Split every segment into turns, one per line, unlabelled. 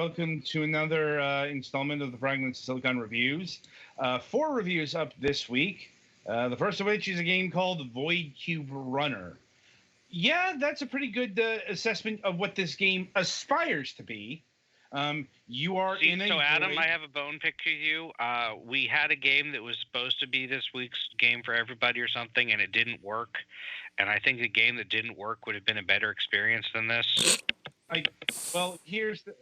welcome to another installment of the Fragments Silicon Reviews. Four reviews up this week. The first of which is a game called Void Cube Runner. Yeah, that's a pretty good assessment of what this game aspires to be. You are in a
So, Adam,
void.
I have a bone pick to you. We had a game that was supposed to be this week's game for everybody or something, and it didn't work. And I think the game that didn't work would have been a better experience than this.
Here's the,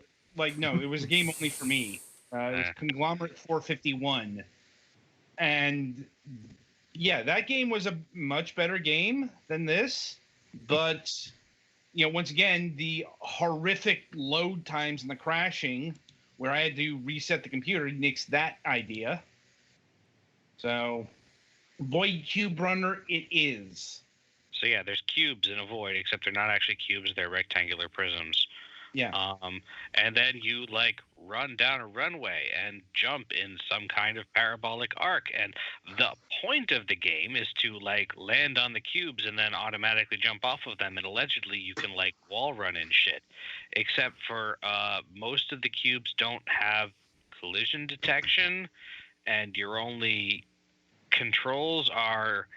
no, it was a game only for me. It was Conglomerate 451. And yeah, that game was a much better game than this. But, once again, the horrific load times and the crashing where I had to reset the computer nixed that idea. So, Void Cube Runner it is.
So, yeah, there's cubes in a void, except they're not actually cubes, they're rectangular prisms.
Yeah.
And then you run down a runway and jump in some kind of parabolic arc. And the point of the game is to land on the cubes and then automatically jump off of them. And allegedly you can wall run and shit. Except for most of the cubes don't have collision detection, and your only controls are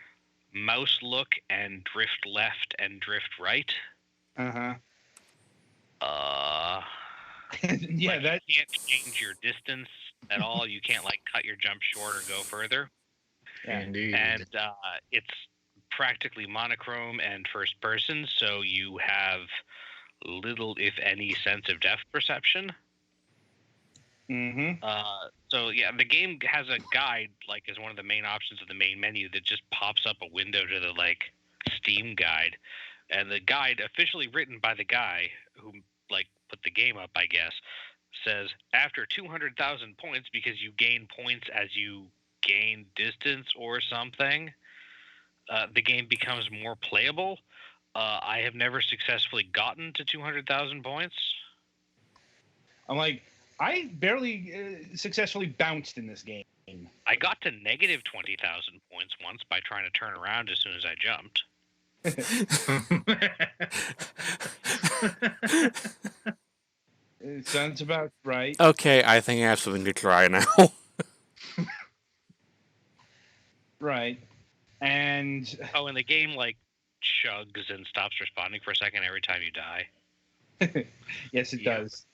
mouse look and drift left and drift right.
Uh-huh.
Yeah, that you can't change your distance at all. You can't cut your jump short or go further.
Yeah.
Indeed.
And it's practically monochrome and first person, so you have little, if any, sense of depth perception.
Mm-hmm.
So yeah, the game has a guide as one of the main options of the main menu that just pops up a window to the Steam guide. And the guide, officially written by the guy who put the game up, I guess, says after 200,000 points, because you gain points as you gain distance or something, the game becomes more playable. I have never successfully gotten to 200,000 points.
I barely successfully bounced in this game.
I got to negative 20,000 points once by trying to turn around as soon as I jumped.
It sounds about right.
Okay, I think I have something to try now.
Right. And
and the game chugs and stops responding for a second every time you die.
Yes, it does.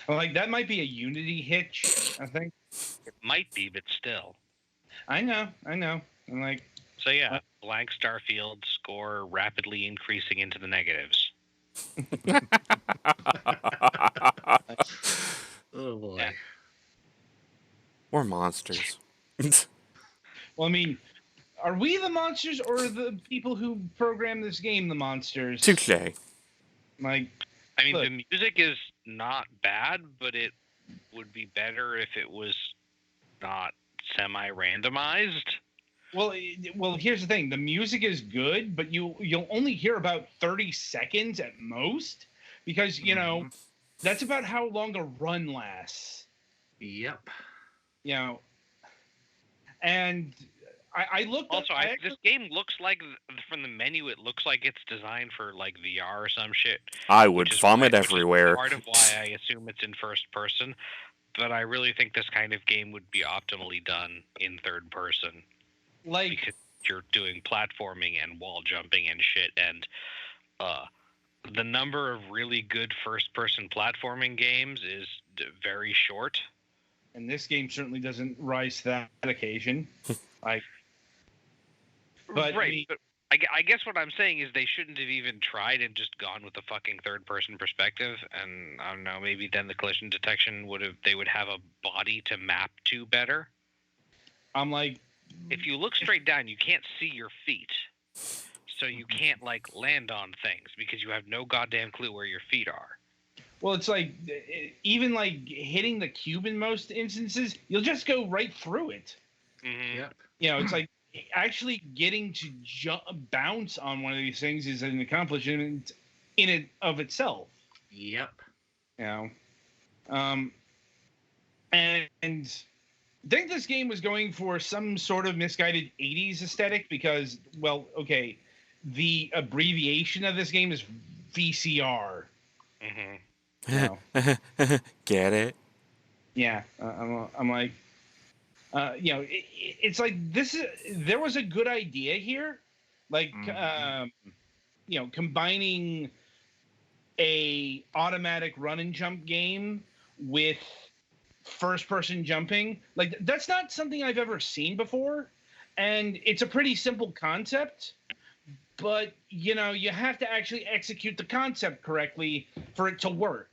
That might be a Unity hitch, I think.
It might be, but still.
I know.
So yeah, blank Starfield score rapidly increasing into the negatives.
Oh boy.
Yeah.
Or monsters.
Well, are we the monsters or are the people who program this game the monsters?
Touche.
The music is not bad, but it would be better if it was not semi-randomized.
Well, here's the thing. The music is good, but you'll only hear about 30 seconds at most because, that's about how long a run lasts.
Yep.
And I looked
also, this game looks from the menu, it looks like it's designed for VR or some shit.
I would vomit everywhere.
Part of why I assume it's in first person, but I really think this kind of game would be optimally done in third person. Because you're doing platforming and wall jumping and shit, and the number of really good first-person platforming games is very short.
And this game certainly doesn't rise to that occasion. But
I guess what I'm saying is they shouldn't have even tried and just gone with the fucking third-person perspective. And I don't know, maybe then the collision detection they would have a body to map to better. If you look straight down, you can't see your feet. So you can't, land on things because you have no goddamn clue where your feet are.
Well, it's even hitting the cube in most instances, you'll just go right through it.
Mm-hmm.
Yep. It's actually getting to bounce on one of these things is an accomplishment in and of itself.
Yep.
And I think this game was going for some sort of misguided 80s aesthetic because, the abbreviation of this game is VCR.
Mm-hmm.
know,
Get it?
yeah, I'm like, it's like this is there was a good idea here, like combining a automatic run and jump game with first person jumping. Like that's not something I've ever seen before, and it's a pretty simple concept, but you have to actually execute the concept correctly for it to work.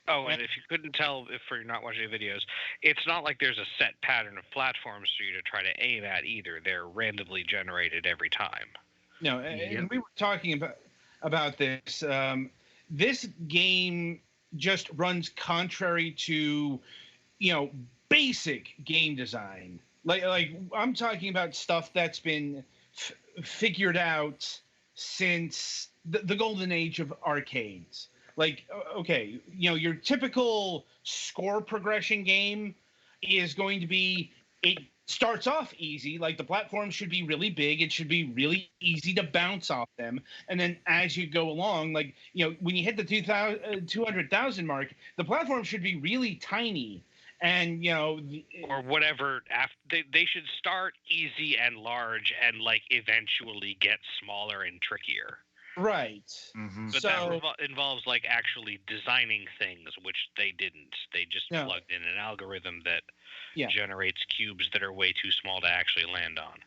Oh, and if you couldn't tell if you're not watching the videos, it's not like there's a set pattern of platforms for you to try to aim at either. They're randomly generated every time.
No, and we were talking about this. This game just runs contrary to basic game design. Like I'm talking about stuff that's been figured out since the golden age of arcades. Like okay, your typical score progression game is going to be, it starts off easy, like the platforms should be really big, it should be really easy to bounce off them, and then as you go along, like when you hit the 200,000 mark, the platform should be really tiny, and
or whatever. They should start easy and large, and like eventually get smaller and trickier.
right.
But
So
that involves like actually designing things, which they didn't. They just plugged in an algorithm that generates cubes that are way too small to actually land on.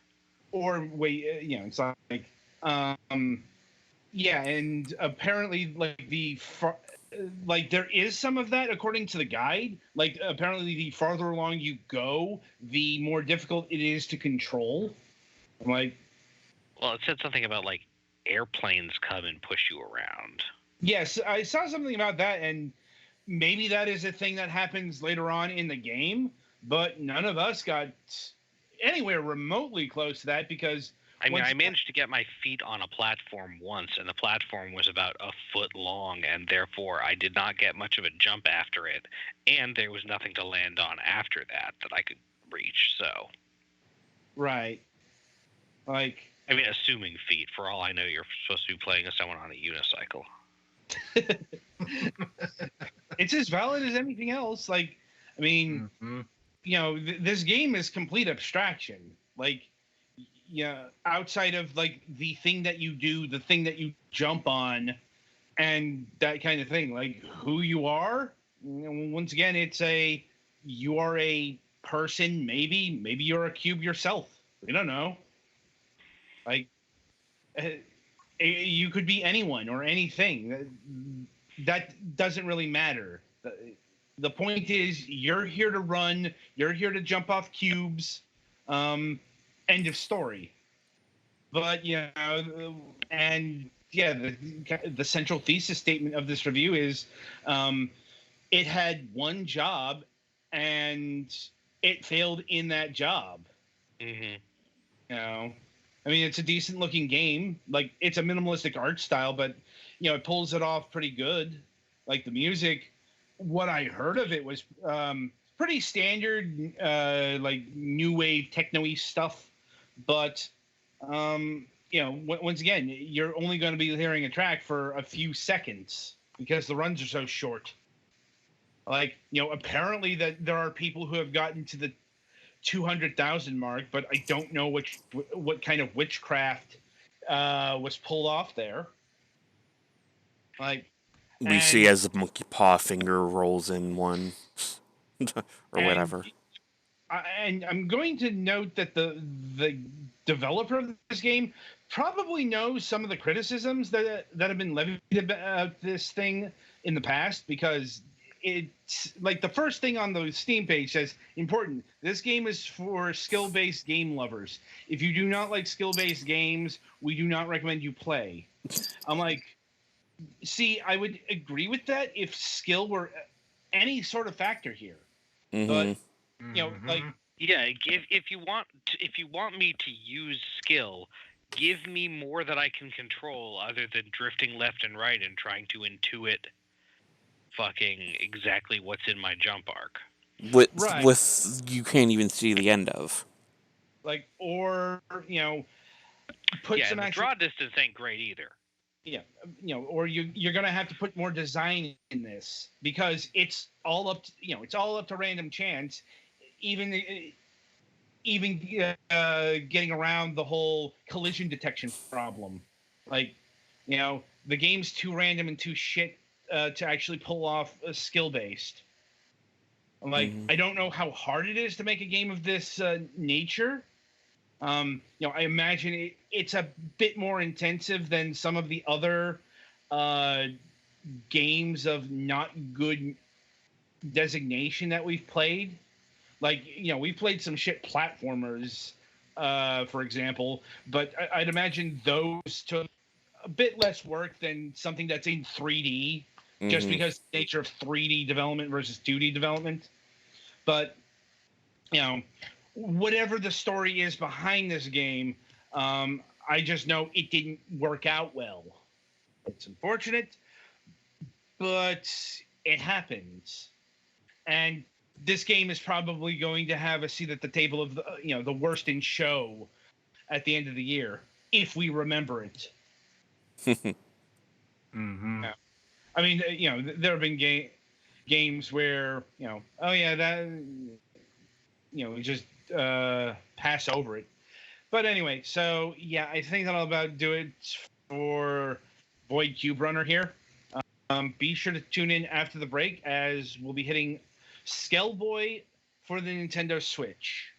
Or wait, it's like yeah, and apparently like there is some of that according to the guide. Like apparently the farther along you go, the more difficult it is to control. I'm like,
well, it said something about like airplanes come and push you around.
yes, I saw something about that, and maybe that is a thing that happens later on in the game, but none of us got anywhere remotely close to that because
I managed to get my feet on a platform once, and the platform was about a foot long, and therefore I did not get much of a jump after it, and there was nothing to land on after that I could reach, so.
Right. Like,
I mean, assuming feet. For all I know, you're supposed to be playing as someone on a unicycle.
It's as valid as anything else. Like, I mean, this game is complete abstraction. Like, outside of like the thing that you do, the thing that you jump on, and that kind of thing. Like who you are. Once again, you are a person. Maybe you're a cube yourself. We don't know. Like, you could be anyone or anything. That doesn't really matter. The point is, you're here to run. You're here to jump off cubes. End of story. But and the central thesis statement of this review is, it had one job, and it failed in that job. I mean, it's a decent looking game. Like, it's a minimalistic art style, but it pulls it off pretty good. Like the music, what I heard of it was pretty standard, like new wave techno-y stuff. But once again, you're only going to be hearing a track for a few seconds because the runs are so short. Like, apparently that there are people who have gotten to the 200,000 mark, but I don't know what kind of witchcraft was pulled off there. Like,
we see as the monkey paw finger rolls in one or whatever.
And I'm going to note that the developer of this game probably knows some of the criticisms that have been levied about this thing in the past, because it's like the first thing on the Steam page says, important, this game is for skill-based game lovers. If you do not like skill-based games, we do not recommend you play. I'm like, see, I would agree with that if skill were any sort of factor here. But like,
yeah, if you want me to use skill, give me more that I can control other than drifting left and right and trying to intuit fucking exactly what's in my jump arc.
With you can't even see the end of.
Like, or put some
the draw distance ain't great either.
yeah, or you're gonna have to put more design in this because it's all up to, it's all up to random chance. Even getting around the whole collision detection problem, like the game's too random and too shit to actually pull off a skill based. Like,
Mm-hmm.
I don't know how hard it is to make a game of this nature. I imagine it's a bit more intensive than some of the other uh, games of not good designation that we've played. Like, we've played some shit platformers, for example, but I'd imagine those took a bit less work than something that's in 3D, just
Mm-hmm.
because the nature of 3D development versus 2D development. But you know, whatever the story is behind this game, I just know it didn't work out well. It's unfortunate, but it happens. And this game is probably going to have a seat at the table of the worst in show at the end of the year if we remember it.
Mm-hmm.
Yeah. I mean, there have been games where oh yeah, that we just pass over it. But anyway, so yeah, I think that'll about do it for Void Cube Runner here. Be sure to tune in after the break as we'll be hitting Skellboy for the Nintendo Switch.